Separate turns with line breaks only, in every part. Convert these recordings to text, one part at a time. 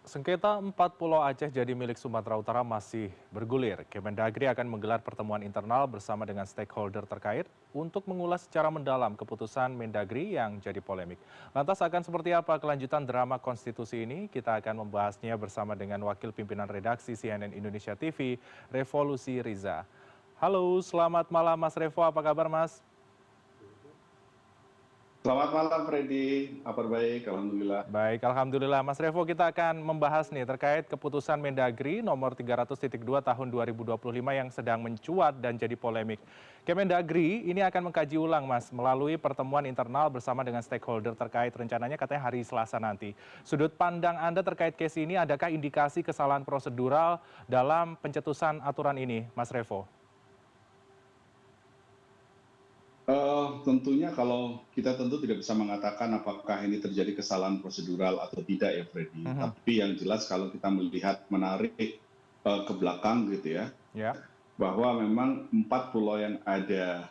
Sengketa 4 Pulau Aceh jadi milik Sumatera Utara masih bergulir. Kemendagri akan menggelar pertemuan internal bersama dengan stakeholder terkait untuk mengulas secara mendalam keputusan Mendagri yang jadi polemik. Lantas akan seperti apa kelanjutan drama konstitusi ini? Kita akan membahasnya bersama dengan Wakil Pimpinan Redaksi CNN Indonesia TV, Revolusi Riza. Halo, selamat malam Mas Revo, apa kabar Mas?
Selamat malam Freddy, kabar baik, Alhamdulillah.
Baik, Alhamdulillah. Mas Revo, kita akan membahas nih terkait keputusan Mendagri nomor 300.2 tahun 2025 yang sedang mencuat dan jadi polemik. Kemendagri ini akan mengkaji ulang, Mas, melalui pertemuan internal bersama dengan stakeholder terkait. Rencananya katanya hari Selasa nanti. Sudut pandang Anda terkait case ini, adakah indikasi kesalahan prosedural dalam pencetusan aturan ini, Mas Revo?
Tentunya kalau kita tentu tidak bisa mengatakan apakah ini terjadi kesalahan prosedural atau tidak ya Freddy. Tapi yang jelas kalau kita melihat menarik ke belakang gitu ya, bahwa memang 4 pulau yang ada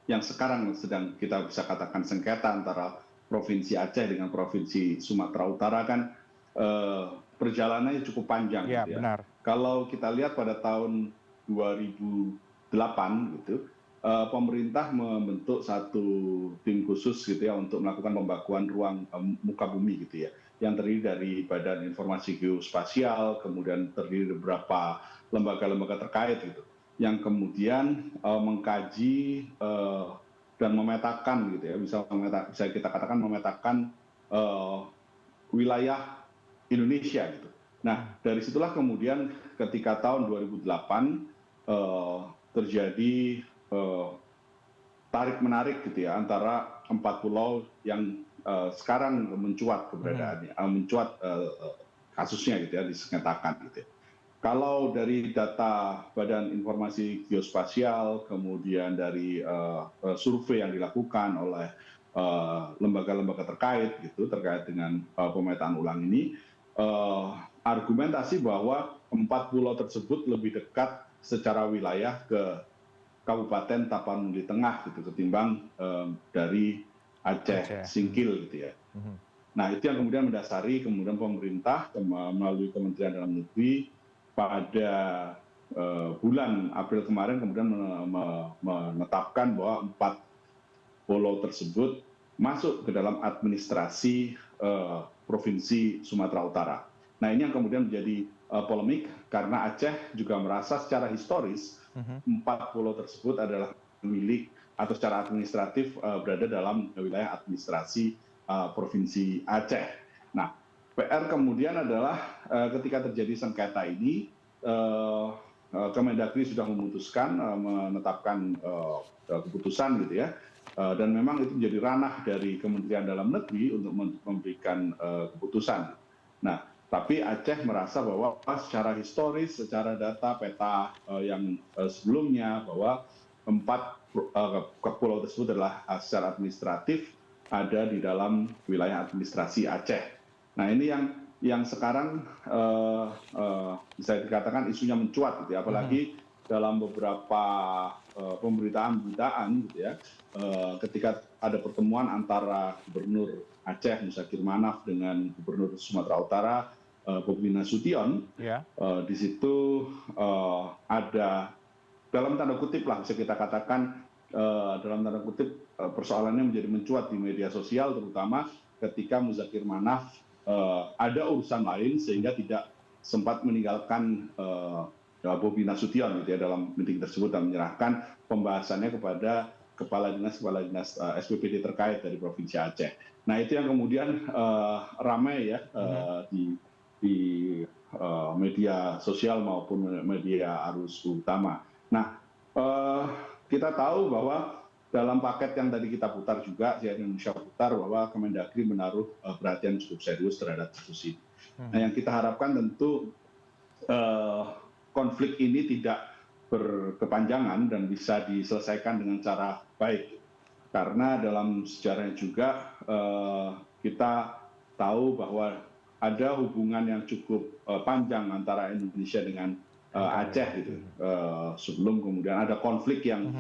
yang sekarang sedang kita bisa katakan sengketa antara Provinsi Aceh dengan Provinsi Sumatera Utara kan perjalanannya cukup panjang gitu ya.
Benar.
Kalau kita lihat pada tahun 2008 gitu, pemerintah membentuk satu tim khusus gitu ya untuk melakukan pembakuan ruang muka bumi gitu ya, yang terdiri dari Badan Informasi Geospasial, kemudian terdiri dari beberapa lembaga-lembaga terkait gitu, yang kemudian mengkaji dan memetakan gitu ya, bisa kita katakan memetakan wilayah Indonesia gitu. Nah, dari situlah kemudian ketika tahun 2008 terjadi tarik-menarik gitu ya antara 4 pulau yang sekarang mencuat keberadaannya, mencuat kasusnya gitu ya, disengketakan gitu ya. Kalau dari data Badan Informasi Geospasial, kemudian dari survei yang dilakukan oleh lembaga-lembaga terkait gitu terkait dengan pemetaan ulang ini, argumentasi bahwa 4 pulau tersebut lebih dekat secara wilayah ke Kabupaten Tapanuli Tengah gitu ketimbang dari Aceh Singkil gitu ya. Nah, itu yang kemudian mendasari kemudian pemerintah melalui Kementerian Dalam Negeri pada bulan April kemarin kemudian menetapkan bahwa 4 pulau tersebut masuk ke dalam administrasi Provinsi Sumatera Utara. Nah, ini yang kemudian menjadi polemik karena Aceh juga merasa secara historis 4 pulau tersebut adalah milik atau secara administratif berada dalam wilayah administrasi Provinsi Aceh. Nah, PR kemudian adalah ketika terjadi sengketa ini, Kemendagri sudah memutuskan menetapkan keputusan gitu ya, dan memang itu menjadi ranah dari Kementerian Dalam Negeri untuk memberikan keputusan. Nah, tapi Aceh merasa bahwa secara historis, secara data peta yang sebelumnya bahwa 4 pulau tersebut adalah secara administratif ada di dalam wilayah administrasi Aceh. Nah, ini yang sekarang bisa dikatakan isunya mencuat gitu ya, apalagi dalam beberapa pemberitaan gitu ya, ketika ada pertemuan antara Gubernur Aceh Muzakir Manaf dengan Gubernur Sumatera Utara Bobi Nasution, di situ ada dalam tanda kutip lah bisa kita katakan dalam tanda kutip persoalannya menjadi mencuat di media sosial, terutama ketika Muzakir Manaf ada urusan lain sehingga tidak sempat meninggalkan Bobi Nasution gitu ya dalam meeting tersebut dan menyerahkan pembahasannya kepada kepala dinas SPPD terkait dari Provinsi Aceh. Nah, itu yang kemudian ramai ya di media sosial maupun media arus utama. Nah, kita tahu bahwa dalam paket yang tadi kita putar juga, CNN Indonesia putar bahwa Kemendagri menaruh perhatian cukup serius terhadap kasus ini. Nah, yang kita harapkan tentu konflik ini tidak berkepanjangan dan bisa diselesaikan dengan cara baik. Karena dalam sejarahnya juga kita tahu bahwa ada hubungan yang cukup panjang antara Indonesia dengan Aceh gitu. Sebelum kemudian ada konflik yang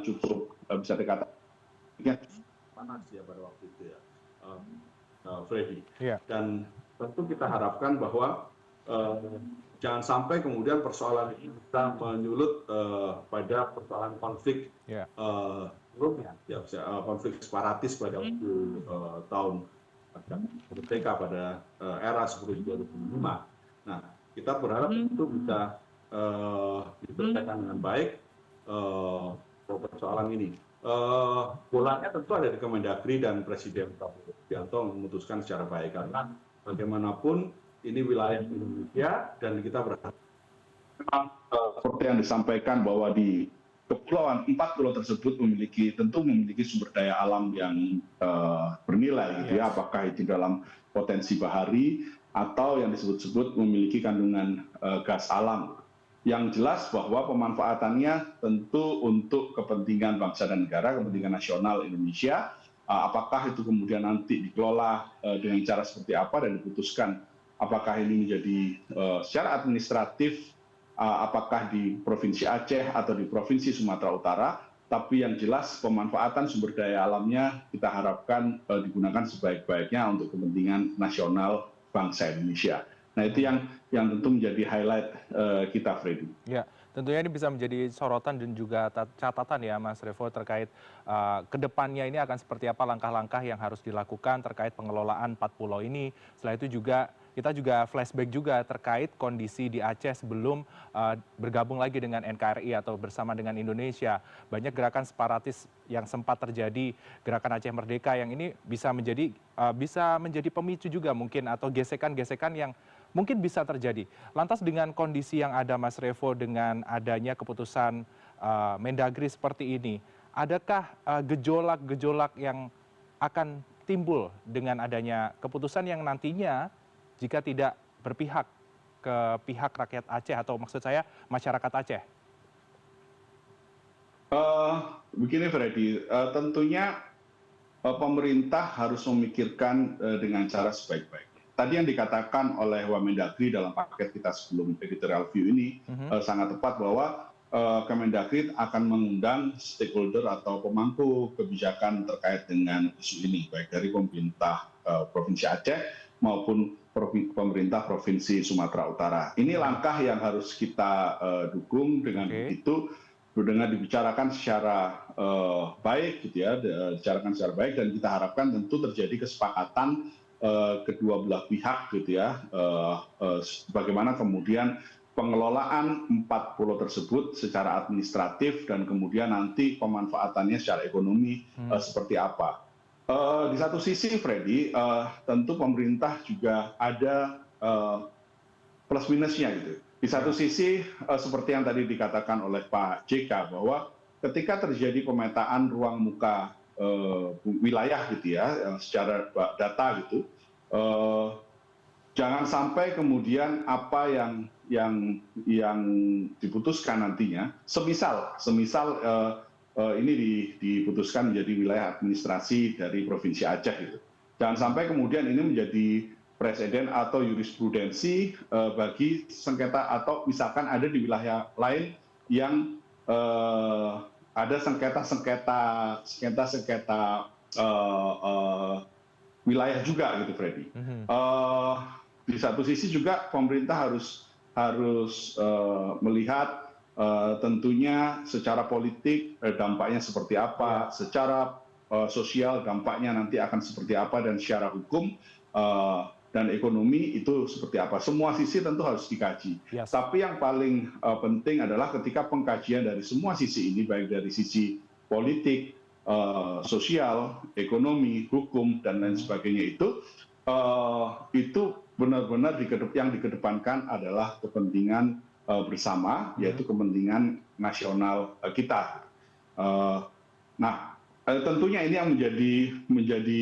cukup bisa dikatakan panas ya pada waktu itu ya, Freddy. Dan tentu kita harapkan bahwa jangan sampai kemudian persoalan ini bisa menyulut pada persoalan konflik sebelumnya, ya, konflik separatis pada waktu tahun merdeka pada era sebelum 2005. Nah, kita berharap itu bisa diselesaikan dengan baik persoalan ini. Bolanya tentu ada di Kemendagri dan Presiden Prabowo Subianto memutuskan secara baik, karena bagaimanapun ini wilayah Indonesia dan kita berharap memang seperti yang disampaikan bahwa di kepulauan 4 pulau tersebut tentu memiliki sumber daya alam yang bernilai gitu ya, apakah itu dalam potensi bahari atau yang disebut-sebut memiliki kandungan gas alam. Yang jelas bahwa pemanfaatannya tentu untuk kepentingan bangsa dan negara, kepentingan nasional Indonesia. Apakah itu kemudian nanti dikelola dengan cara seperti apa dan diputuskan apakah ini menjadi secara administratif, apakah di Provinsi Aceh atau di Provinsi Sumatera Utara, tapi yang jelas pemanfaatan sumber daya alamnya kita harapkan digunakan sebaik-baiknya untuk kepentingan nasional bangsa Indonesia. Nah, itu yang tentu menjadi highlight kita, Freddy.
Ya, tentunya ini bisa menjadi sorotan dan juga catatan ya, Mas Revo, terkait ke depannya ini akan seperti apa langkah-langkah yang harus dilakukan terkait pengelolaan 4 pulau ini. Setelah itu juga kita juga flashback juga terkait kondisi di Aceh sebelum bergabung lagi dengan NKRI atau bersama dengan Indonesia. Banyak gerakan separatis yang sempat terjadi, gerakan Aceh Merdeka yang ini bisa menjadi pemicu juga mungkin, atau gesekan-gesekan yang mungkin bisa terjadi. Lantas dengan kondisi yang ada, Mas Revo, dengan adanya keputusan Mendagri seperti ini, adakah gejolak-gejolak yang akan timbul dengan adanya keputusan yang nantinya jika tidak berpihak ke pihak rakyat Aceh, atau maksud saya masyarakat Aceh?
Begini, Freddy, tentunya pemerintah harus memikirkan dengan cara sebaik-baiknya. Tadi yang dikatakan oleh Wamendagri dalam paket kita sebelum editorial view ini sangat tepat, bahwa Kemendagri akan mengundang stakeholder atau pemangku kebijakan terkait dengan isu ini, baik dari pemerintah Provinsi Aceh maupun pemerintah Provinsi Sumatera Utara. Ini langkah yang harus kita dukung dengan begitu, dengan dibicarakan secara baik gitu ya, dibicarakan secara baik, dan kita harapkan tentu terjadi kesepakatan kedua belah pihak gitu ya, bagaimana kemudian pengelolaan 4 pulau tersebut secara administratif dan kemudian nanti pemanfaatannya secara ekonomi seperti apa. Di satu sisi, Freddy, tentu pemerintah juga ada plus minusnya gitu. Di satu sisi, seperti yang tadi dikatakan oleh Pak JK, bahwa ketika terjadi pemetaan ruang muka wilayah gitu ya, secara data gitu, jangan sampai kemudian apa yang diputuskan nantinya, semisal ini diputuskan menjadi wilayah administrasi dari Provinsi Aceh gitu, jangan sampai kemudian ini menjadi presiden atau jurisprudensi bagi sengketa, atau misalkan ada di wilayah lain yang ada sengketa wilayah juga gitu, Freddy. Di satu sisi juga pemerintah harus melihat tentunya secara politik dampaknya seperti apa, secara sosial dampaknya nanti akan seperti apa, dan secara hukum dan ekonomi itu seperti apa. Semua sisi tentu harus dikaji. Tapi yang paling penting adalah ketika pengkajian dari semua sisi ini, baik dari sisi politik, sosial, ekonomi, hukum, dan lain sebagainya, itu benar-benar yang dikedepankan adalah kepentingan bersama, yaitu kepentingan nasional kita. Nah, tentunya ini yang menjadi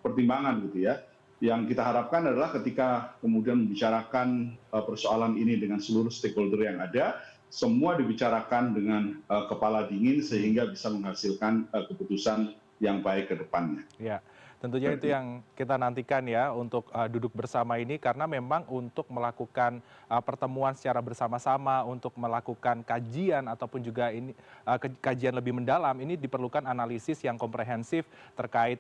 pertimbangan gitu ya. Yang kita harapkan adalah ketika kemudian membicarakan persoalan ini dengan seluruh stakeholder yang ada, semua dibicarakan dengan kepala dingin sehingga bisa menghasilkan keputusan yang baik ke depannya.
Ya, tentunya itu yang kita nantikan ya untuk duduk bersama ini, karena memang untuk melakukan pertemuan secara bersama-sama, untuk melakukan kajian ataupun juga ini kajian lebih mendalam, ini diperlukan analisis yang komprehensif terkait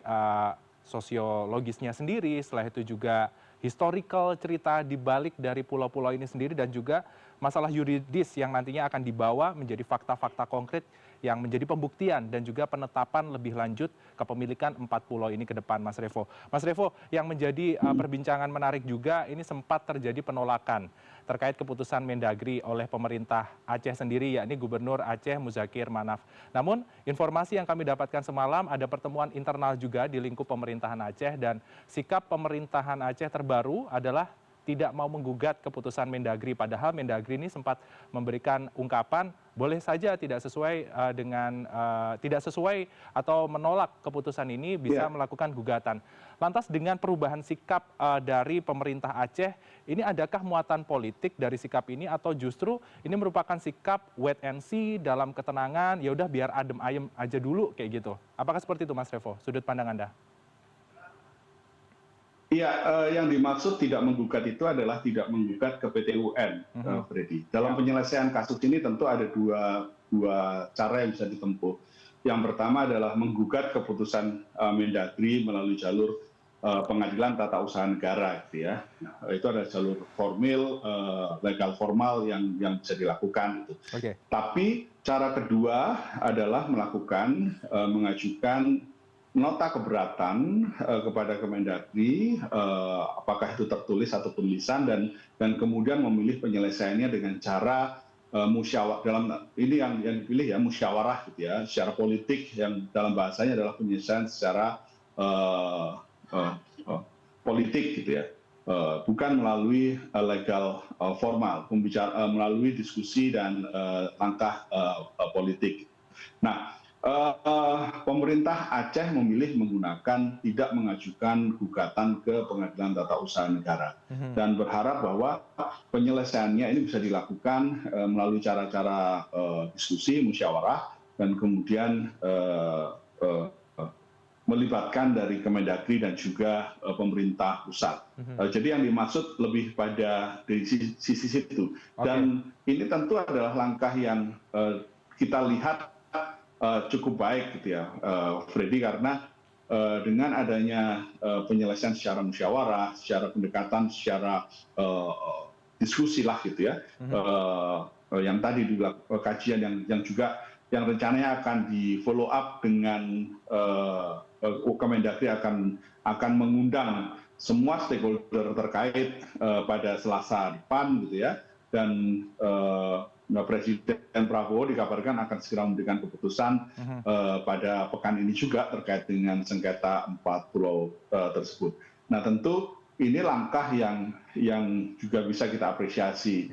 sosiologisnya sendiri, setelah itu juga historical cerita di balik dari pulau-pulau ini sendiri dan juga masalah yuridis yang nantinya akan dibawa menjadi fakta-fakta konkret yang menjadi pembuktian dan juga penetapan lebih lanjut kepemilikan 4 pulau ini ke depan, Mas Revo. Mas Revo, yang menjadi perbincangan menarik juga, ini sempat terjadi penolakan terkait keputusan Mendagri oleh pemerintah Aceh sendiri, yakni Gubernur Aceh Muzakir Manaf. Namun, informasi yang kami dapatkan semalam, ada pertemuan internal juga di lingkup pemerintahan Aceh, dan sikap pemerintahan Aceh terbaru adalah tidak mau menggugat keputusan Mendagri, padahal Mendagri ini sempat memberikan ungkapan boleh saja tidak sesuai tidak sesuai atau menolak keputusan ini bisa melakukan gugatan. Lantas dengan perubahan sikap dari pemerintah Aceh, ini adakah muatan politik dari sikap ini atau justru ini merupakan sikap wait and see dalam ketenangan, ya udah biar adem ayem aja dulu kayak gitu. Apakah seperti itu Mas Revo, sudut pandang Anda?
Iya, yang dimaksud tidak menggugat itu adalah tidak menggugat ke PT UN, Freddy. Dalam penyelesaian kasus ini tentu ada dua cara yang bisa ditempuh. Yang pertama adalah menggugat keputusan Mendagri melalui jalur pengadilan tata usaha negara, gitu ya. Nah, itu adalah jalur formil, legal formal yang bisa dilakukan. Gitu.
Okay.
Tapi cara kedua adalah mengajukan nota keberatan kepada Kemendagri, apakah itu tertulis ataupun lisan, dan kemudian memilih penyelesaiannya dengan cara musyawarah. Dalam ini yang dipilih ya musyawarah gitu ya, secara politik, yang dalam bahasanya adalah penyelesaian secara politik gitu ya, bukan melalui legal formal, melalui diskusi dan langkah politik. Nah, pemerintah Aceh memilih menggunakan tidak mengajukan gugatan ke Pengadilan Tata Usaha Negara dan berharap bahwa penyelesaiannya ini bisa dilakukan melalui cara-cara diskusi, musyawarah, dan kemudian melibatkan dari Kemendagri dan juga pemerintah pusat. Jadi yang dimaksud lebih pada dari sisi situ. Dan ini tentu adalah langkah yang kita lihat cukup baik gitu ya, Freddy, karena dengan adanya penyelesaian secara musyawarah, secara pendekatan, secara diskusi lah gitu ya, yang tadi juga kajian yang juga yang rencananya akan di follow up dengan Kemendagri akan mengundang semua stakeholder terkait pada Selasa depan gitu ya, dan Presiden Prabowo dikabarkan akan segera memberikan keputusan pada pekan ini juga terkait dengan sengketa 4 pulau tersebut. Nah tentu ini langkah yang juga bisa kita apresiasi,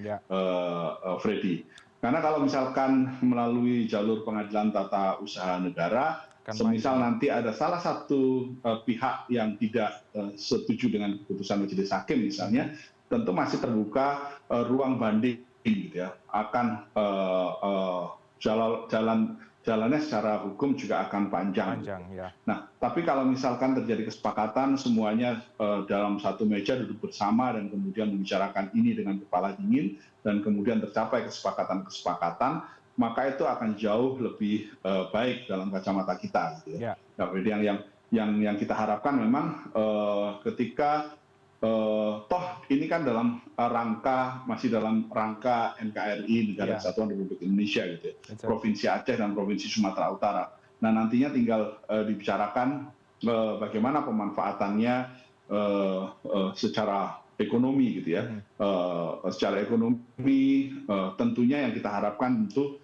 Freddy. Karena kalau misalkan melalui jalur Pengadilan Tata Usaha Negara, semisal nanti ada salah satu pihak yang tidak setuju dengan keputusan majelis hakim misalnya, tentu masih terbuka ruang banding gitu ya, akan jalannya secara hukum juga akan panjang.
Ya.
Nah, tapi kalau misalkan terjadi kesepakatan semuanya dalam satu meja duduk bersama dan kemudian membicarakan ini dengan kepala dingin dan kemudian tercapai kesepakatan, maka itu akan jauh lebih baik dalam kacamata kita. Gitu ya. Nah, yang kita harapkan memang ketika toh ini kan masih dalam rangka NKRI, Negara Kesatuan Republik Indonesia gitu ya, Provinsi Aceh dan Provinsi Sumatera Utara. Nah nantinya tinggal dibicarakan bagaimana pemanfaatannya secara ekonomi gitu ya. Secara ekonomi tentunya yang kita harapkan tentu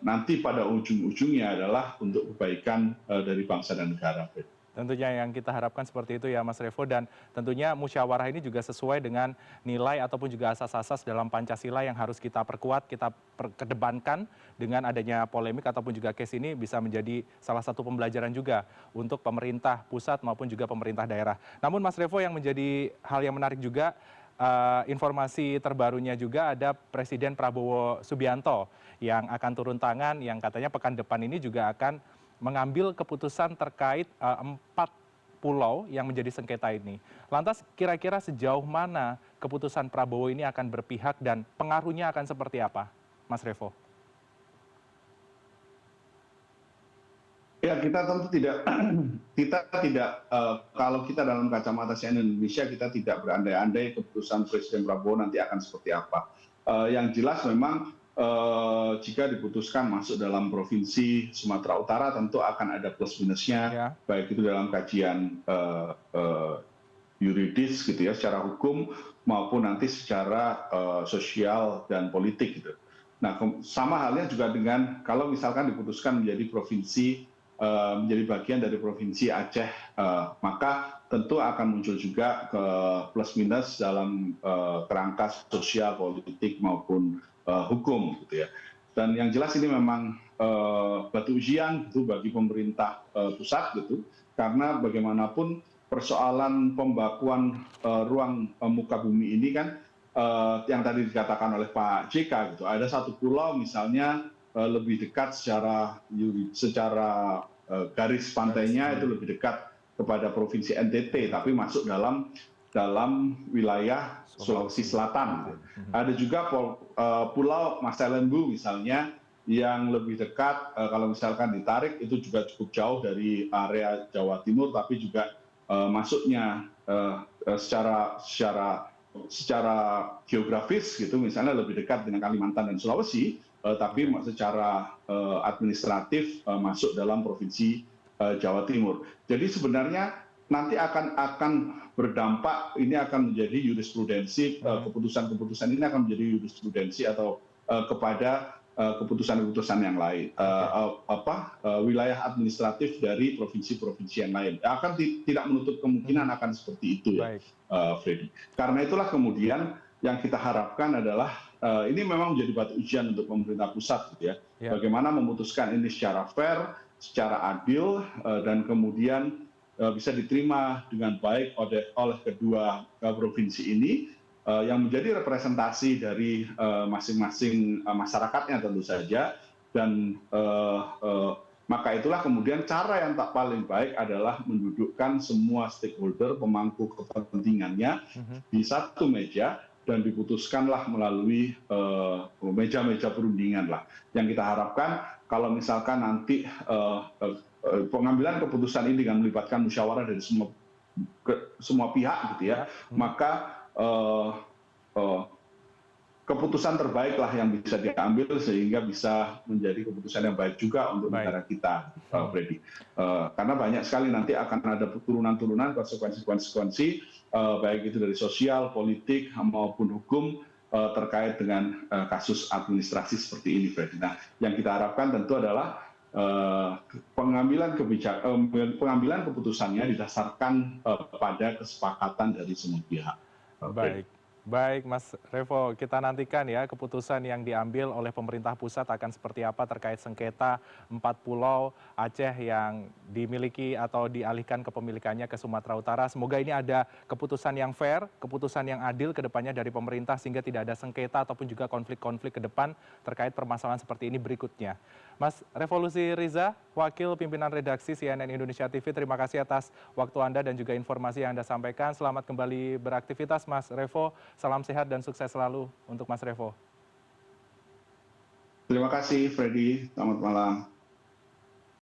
nanti pada ujung-ujungnya adalah untuk kebaikan dari bangsa dan negara.
Tentunya yang kita harapkan seperti itu ya Mas Revo, dan tentunya musyawarah ini juga sesuai dengan nilai ataupun juga asas-asas dalam Pancasila yang harus kita perkuat, kita kedepankan. Dengan adanya polemik ataupun juga case ini bisa menjadi salah satu pembelajaran juga untuk pemerintah pusat maupun juga pemerintah daerah. Namun Mas Revo, yang menjadi hal yang menarik juga, informasi terbarunya juga ada Presiden Prabowo Subianto yang akan turun tangan, yang katanya pekan depan ini juga akan mengambil keputusan terkait 4 pulau yang menjadi sengketa ini. Lantas kira-kira sejauh mana keputusan Prabowo ini akan berpihak dan pengaruhnya akan seperti apa, Mas Revo?
Ya, Ya, kita tentu tidak kita tidak kalau kita dalam kacamata CNN Indonesia kita tidak berandai-andai keputusan Presiden Prabowo nanti akan seperti apa. Yang jelas memang jika diputuskan masuk dalam provinsi Sumatera Utara tentu akan ada plus minusnya,
Ya,
baik itu dalam kajian yuridis gitu ya, secara hukum maupun nanti secara sosial dan politik gitu. Nah, sama halnya juga dengan kalau misalkan diputuskan menjadi provinsi menjadi bagian dari provinsi Aceh, maka tentu akan muncul juga ke plus minus dalam kerangka sosial, politik maupun hukum gitu ya. Dan yang jelas ini memang batu ujian itu bagi pemerintah pusat gitu, karena bagaimanapun persoalan pembakuan ruang muka bumi ini kan yang tadi dikatakan oleh Pak JK gitu, ada satu pulau misalnya lebih dekat secara garis pantainya itu lebih dekat kepada provinsi NTT, tapi masuk dalam wilayah Sulawesi Selatan. Ada juga pulau Masalembu misalnya yang lebih dekat, kalau misalkan ditarik itu juga cukup jauh dari area Jawa Timur, tapi juga masuknya secara geografis gitu, misalnya lebih dekat dengan Kalimantan dan Sulawesi, tapi secara administratif masuk dalam provinsi Jawa Timur. Jadi sebenarnya nanti akan berdampak, ini akan menjadi jurisprudensi, keputusan-keputusan ini akan menjadi jurisprudensi atau kepada keputusan-keputusan yang lain, wilayah administratif dari provinsi-provinsi yang lain. Akan tidak menutup kemungkinan akan seperti itu ya,
baik.
Freddy. Karena itulah kemudian yang kita harapkan adalah ini memang menjadi batu ujian untuk pemerintah pusat gitu ya.
Ya.
Bagaimana memutuskan ini secara fair, secara adil, dan kemudian bisa diterima dengan baik oleh kedua provinsi ini, yang menjadi representasi dari masing-masing masyarakatnya tentu saja. Dan maka itulah kemudian cara yang tak paling baik adalah mendudukkan semua stakeholder, pemangku kepentingannya di satu meja dan diputuskanlah melalui meja-meja perundingan lah. Yang kita harapkan kalau misalkan nanti pengambilan keputusan ini dengan melibatkan musyawarah dari semua pihak gitu ya, maka keputusan terbaiklah yang bisa diambil sehingga bisa menjadi keputusan yang baik juga untuk negara kita, Freddy. Karena banyak sekali nanti akan ada turunan-turunan konsekuensi baik itu dari sosial, politik maupun hukum terkait dengan kasus administrasi seperti ini, Freddy. Nah, yang kita harapkan tentu adalah pengambilan keputusannya didasarkan pada kesepakatan dari semua pihak.
Baik. Baik, Mas Revo, kita nantikan ya keputusan yang diambil oleh pemerintah pusat akan seperti apa terkait sengketa 4 pulau Aceh yang dimiliki atau dialihkan kepemilikannya ke Sumatera Utara. Semoga ini ada keputusan yang fair, keputusan yang adil ke depannya dari pemerintah sehingga tidak ada sengketa ataupun juga konflik-konflik ke depan terkait permasalahan seperti ini berikutnya. Mas Revolusi Riza, Wakil Pimpinan Redaksi CNN Indonesia TV, terima kasih atas waktu Anda dan juga informasi yang Anda sampaikan. Selamat kembali beraktivitas, Mas Revo. Salam sehat dan sukses selalu untuk Mas Revo.
Terima kasih, Freddy. Selamat malam.